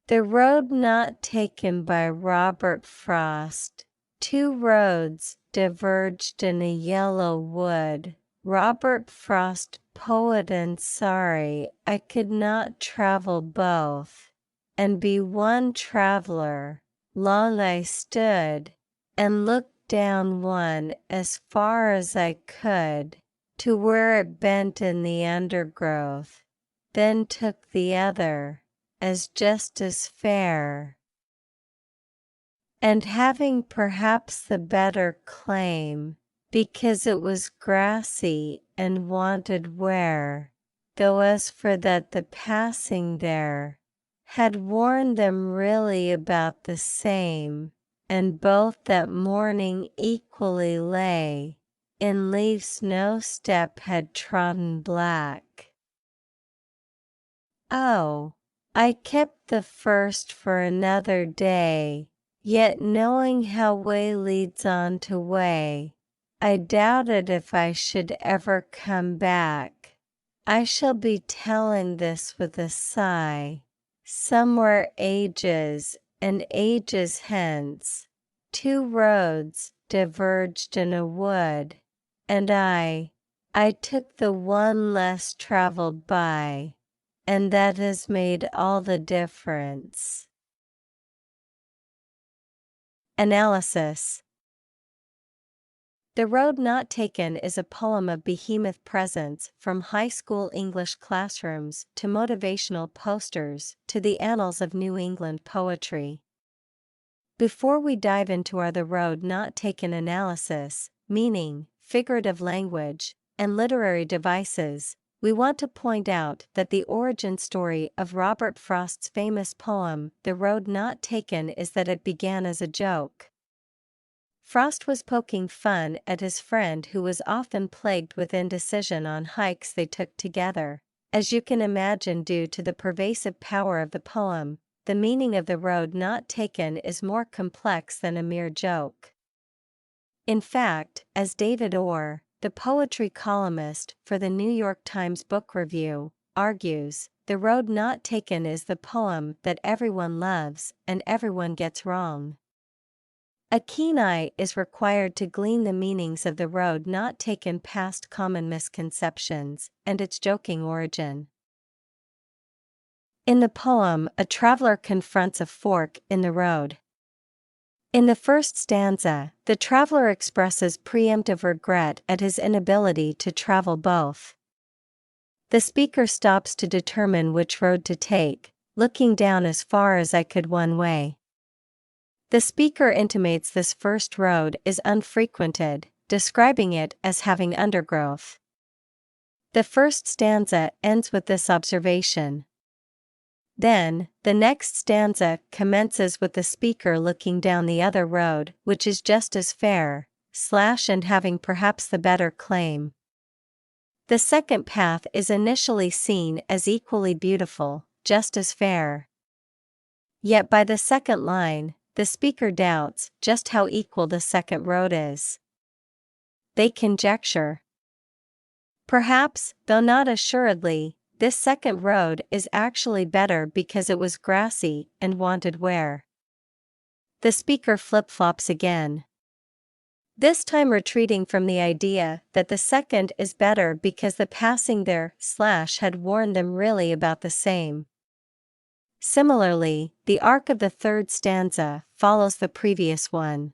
The road not taken by Robert Frost. Two roads diverged in a yellow wood. Robert Frost, poet, and sorry I could not travel both, and be one traveler. Long I stood, and looked down one as far as I could, to where it bent in the undergrowth, then took the other, as just as fair. And having perhaps the better claim, because it was grassy and wanted wear, though as for that the passing there had worn them really about the same, and both that morning equally lay, in leaves no step had trodden black. Oh, I kept the first for another day, yet knowing how way leads on to way, I doubted if I should ever come back. I shall be telling this with a sigh. Somewhere ages and ages hence, two roads diverged in a wood, and I took the one less traveled by, and that has made all the difference. Analysis. The Road Not Taken is a poem of behemoth presence, from high school English classrooms to motivational posters to the annals of New England poetry. Before we dive into our The Road Not Taken analysis, meaning, figurative language, and literary devices, we want to point out that the origin story of Robert Frost's famous poem, The Road Not Taken, is that it began as a joke. Frost was poking fun at his friend who was often plagued with indecision on hikes they took together. As you can imagine, due to the pervasive power of the poem, the meaning of the road not taken is more complex than a mere joke. In fact, as David Orr, the poetry columnist for the New York Times Book Review, argues, The Road Not Taken is the poem that everyone loves and everyone gets wrong. A keen eye is required to glean the meanings of the road not taken past common misconceptions and its joking origin. In the poem, a traveler confronts a fork in the road. In the first stanza, the traveler expresses preemptive regret at his inability to travel both. The speaker stops to determine which road to take, looking down as far as I could one way. The speaker intimates this first road is unfrequented, describing it as having undergrowth. The first stanza ends with this observation. Then, the next stanza commences with the speaker looking down the other road, which is just as fair, and having perhaps the better claim. The second path is initially seen as equally beautiful, just as fair. Yet by the second line, the speaker doubts just how equal the second road is. They conjecture. Perhaps, though not assuredly, this second road is actually better because it was grassy and wanted wear. The speaker flip-flops again. This time retreating from the idea that the second is better because the passing there / had worn them really about the same. Similarly, the arc of the third stanza follows the previous one.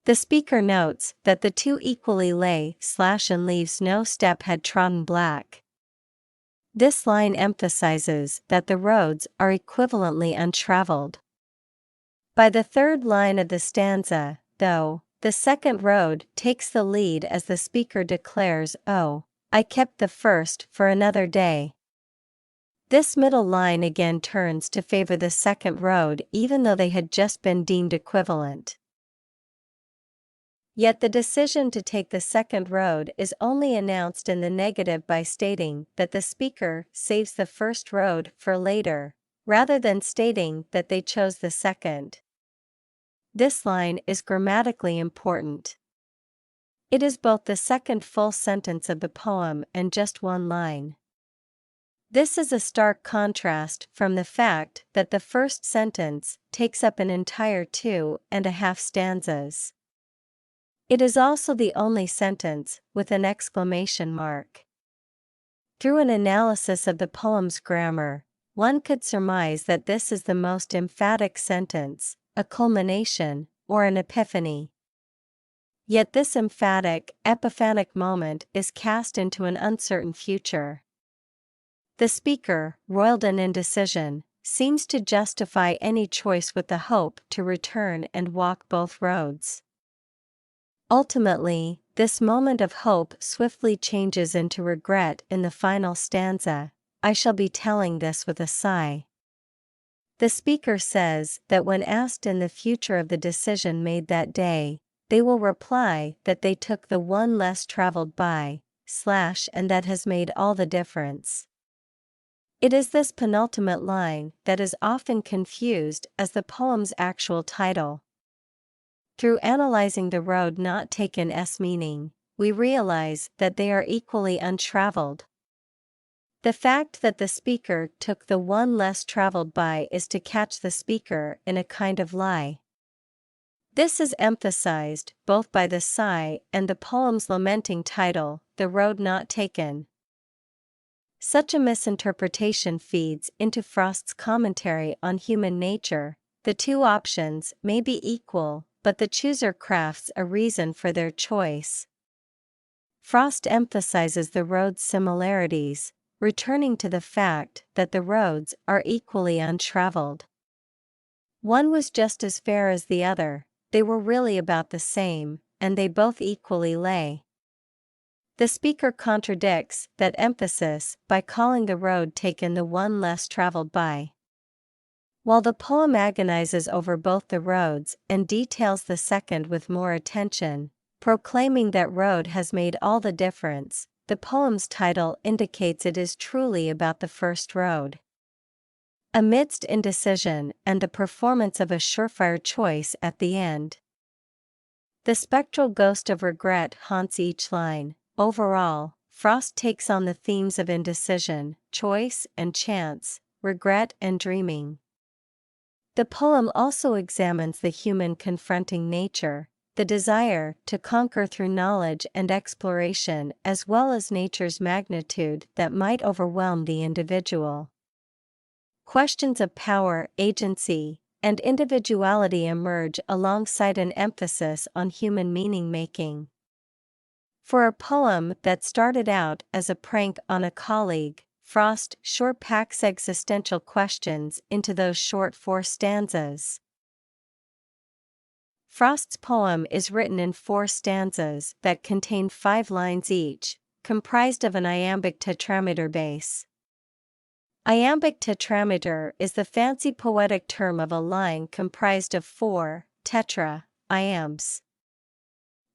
The speaker notes that the two equally lay / and leaves no step had trodden black. This line emphasizes that the roads are equivalently untraveled. By the third line of the stanza, though, the second road takes the lead as the speaker declares, "Oh, I kept the first for another day." This middle line again turns to favor the second road even though they had just been deemed equivalent. Yet the decision to take the second road is only announced in the negative by stating that the speaker saves the first road for later, rather than stating that they chose the second. This line is grammatically important. It is both the second full sentence of the poem and just one line. This is a stark contrast from the fact that the first sentence takes up an entire 2.5 stanzas. It is also the only sentence with an exclamation mark. Through an analysis of the poem's grammar, one could surmise that this is the most emphatic sentence, a culmination, or an epiphany. Yet this emphatic, epiphanic moment is cast into an uncertain future. The speaker, roiled in indecision, seems to justify any choice with the hope to return and walk both roads. Ultimately, this moment of hope swiftly changes into regret in the final stanza. I shall be telling this with a sigh. The speaker says that when asked in the future of the decision made that day, they will reply that they took the one less traveled by, and that has made all the difference. It is this penultimate line that is often confused as the poem's actual title. Through analyzing the road not taken's meaning, we realize that they are equally untraveled. The fact that the speaker took the one less traveled by is to catch the speaker in a kind of lie. This is emphasized both by the sigh and the poem's lamenting title, The Road Not Taken. Such a misinterpretation feeds into Frost's commentary on human nature. The two options may be equal, but the chooser crafts a reason for their choice. Frost emphasizes the roads' similarities, returning to the fact that the roads are equally untraveled. One was just as fair as the other, they were really about the same, and they both equally lay. The speaker contradicts that emphasis by calling the road taken the one less traveled by. While the poem agonizes over both the roads and details the second with more attention, proclaiming that road has made all the difference, the poem's title indicates it is truly about the first road. Amidst indecision and the performance of a surefire choice at the end, the spectral ghost of regret haunts each line. Overall, Frost takes on the themes of indecision, choice and chance, regret and dreaming. The poem also examines the human confronting nature, the desire to conquer through knowledge and exploration, as well as nature's magnitude that might overwhelm the individual. Questions of power, agency, and individuality emerge alongside an emphasis on human meaning-making. For a poem that started out as a prank on a colleague, Frost sure packs existential questions into those short 4 stanzas. Frost's poem is written in 4 stanzas that contain 5 lines each, comprised of an iambic tetrameter base. Iambic tetrameter is the fancy poetic term of a line comprised of 4 iambs.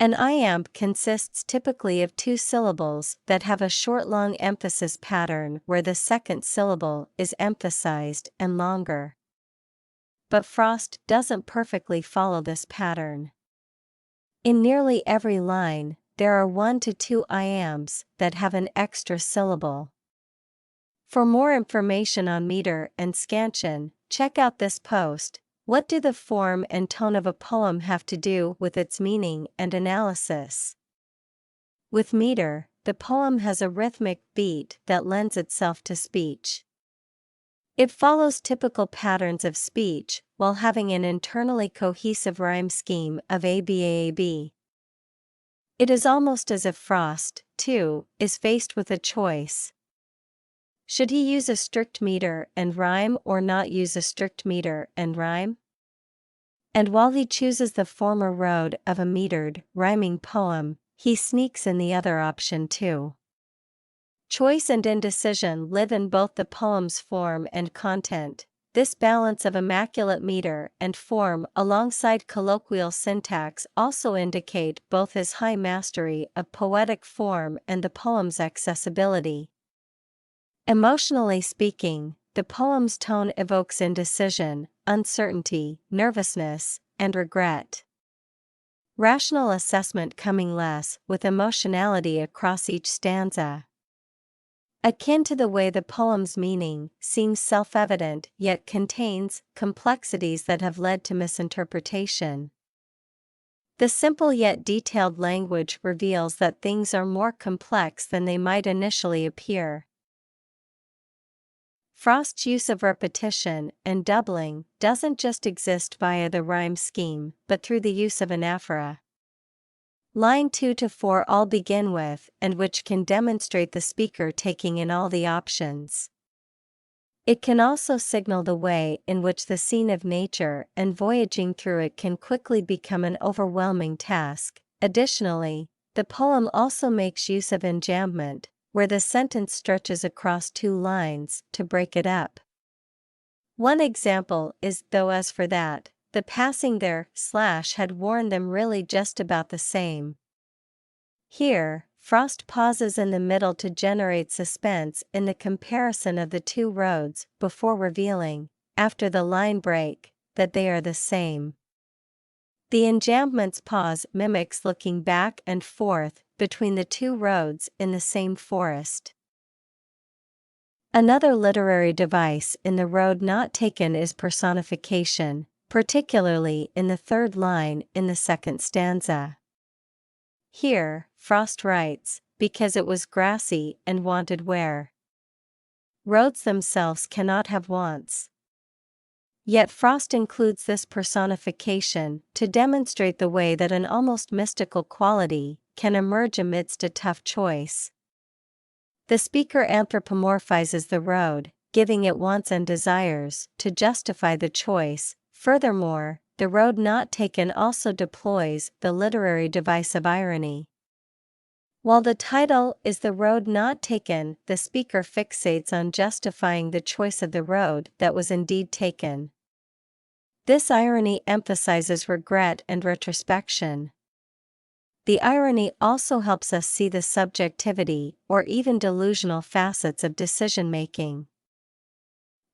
An iamb consists typically of 2 syllables that have a short long emphasis pattern where the second syllable is emphasized and longer. But Frost doesn't perfectly follow this pattern. In nearly every line, there are 1 to 2 iambs that have an extra syllable. For more information on meter and scansion, check out this post. What do the form and tone of a poem have to do with its meaning and analysis? With meter, the poem has a rhythmic beat that lends itself to speech. It follows typical patterns of speech while having an internally cohesive rhyme scheme of ABAAB. It is almost as if Frost, too, is faced with a choice. Should he use a strict meter and rhyme or not use a strict meter and rhyme? And while he chooses the former road of a metered, rhyming poem, he sneaks in the other option too. Choice and indecision live in both the poem's form and content. This balance of immaculate meter and form alongside colloquial syntax also indicate both his high mastery of poetic form and the poem's accessibility. Emotionally speaking, the poem's tone evokes indecision, uncertainty, nervousness, and regret. Rational assessment coming less with emotionality across each stanza. Akin to the way the poem's meaning seems self-evident yet contains complexities that have led to misinterpretation. The simple yet detailed language reveals that things are more complex than they might initially appear. Frost's use of repetition and doubling doesn't just exist via the rhyme scheme, but through the use of anaphora. Line 2 to 4 all begin with "and," which can demonstrate the speaker taking in all the options. It can also signal the way in which the scene of nature and voyaging through it can quickly become an overwhelming task. Additionally, the poem also makes use of enjambment, where the sentence stretches across two lines to break it up. One example is, "Though as for that, the passing there / had warned them really just about the same." Here, Frost pauses in the middle to generate suspense in the comparison of the two roads before revealing, after the line break, that they are the same. The enjambment's pause mimics looking back and forth between the two roads in the same forest. Another literary device in The Road Not Taken is personification, particularly in the third line in the second stanza. Here, Frost writes, "Because it was grassy and wanted wear." Roads themselves cannot have wants. Yet Frost includes this personification to demonstrate the way that an almost mystical quality can emerge amidst a tough choice. The speaker anthropomorphizes the road, giving it wants and desires to justify the choice. Furthermore, The Road Not Taken also deploys the literary device of irony. While the title is The Road Not Taken, the speaker fixates on justifying the choice of the road that was indeed taken. This irony emphasizes regret and retrospection. The irony also helps us see the subjectivity or even delusional facets of decision-making.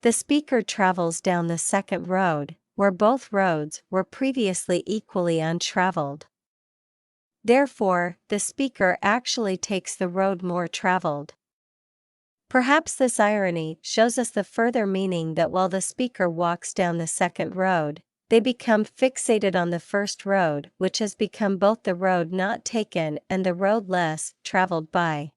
The speaker travels down the second road, where both roads were previously equally untraveled. Therefore, the speaker actually takes the road more traveled. Perhaps this irony shows us the further meaning that while the speaker walks down the second road, they become fixated on the first road, which has become both the road not taken and the road less traveled by.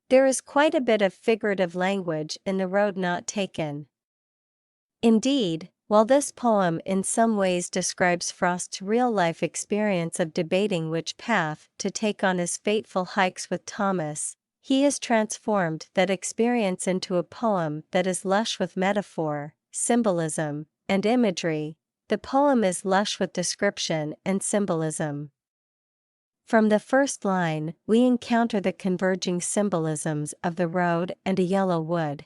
There is quite a bit of figurative language in The Road Not Taken. Indeed, while this poem in some ways describes Frost's real-life experience of debating which path to take on his fateful hikes with Thomas, he has transformed that experience into a poem that is lush with metaphor, symbolism, and imagery. The poem is lush with description and symbolism. From the first line, we encounter the converging symbolisms of the road and a yellow wood.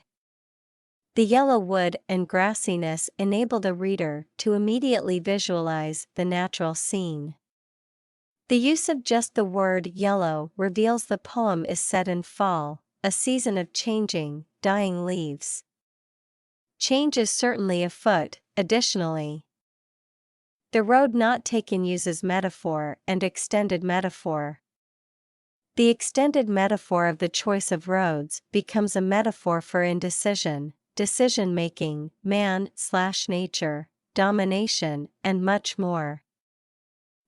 The yellow wood and grassiness enable the reader to immediately visualize the natural scene. The use of just the word yellow reveals the poem is set in fall, a season of changing, dying leaves. Change is certainly afoot. Additionally, The Road Not Taken uses metaphor and extended metaphor. The extended metaphor of the choice of roads becomes a metaphor for indecision, decision-making, man/nature, domination, and much more.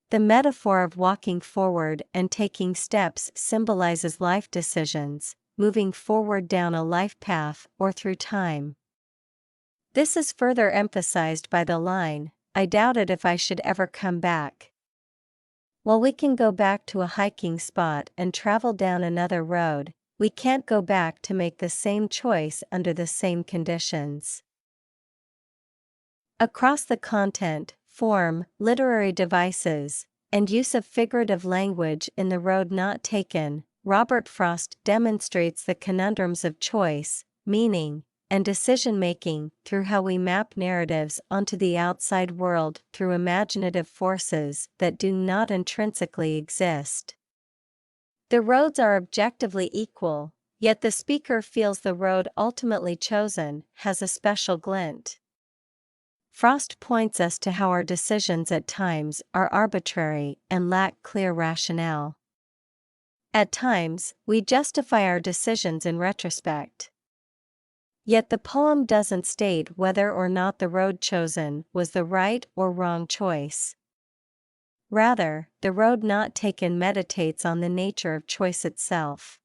The metaphor of walking forward and taking steps symbolizes life decisions, moving forward down a life path or through time. This is further emphasized by the line, "I doubted if I should ever come back." While we can go back to a hiking spot and travel down another road, we can't go back to make the same choice under the same conditions. Across the content, form, literary devices, and use of figurative language in The Road Not Taken, Robert Frost demonstrates the conundrums of choice, meaning, and decision-making through how we map narratives onto the outside world through imaginative forces that do not intrinsically exist. The roads are objectively equal, yet the speaker feels the road ultimately chosen has a special glint. Frost points us to how our decisions at times are arbitrary and lack clear rationale. At times, we justify our decisions in retrospect. Yet the poem doesn't state whether or not the road chosen was the right or wrong choice. Rather, the road not taken meditates on the nature of choice itself.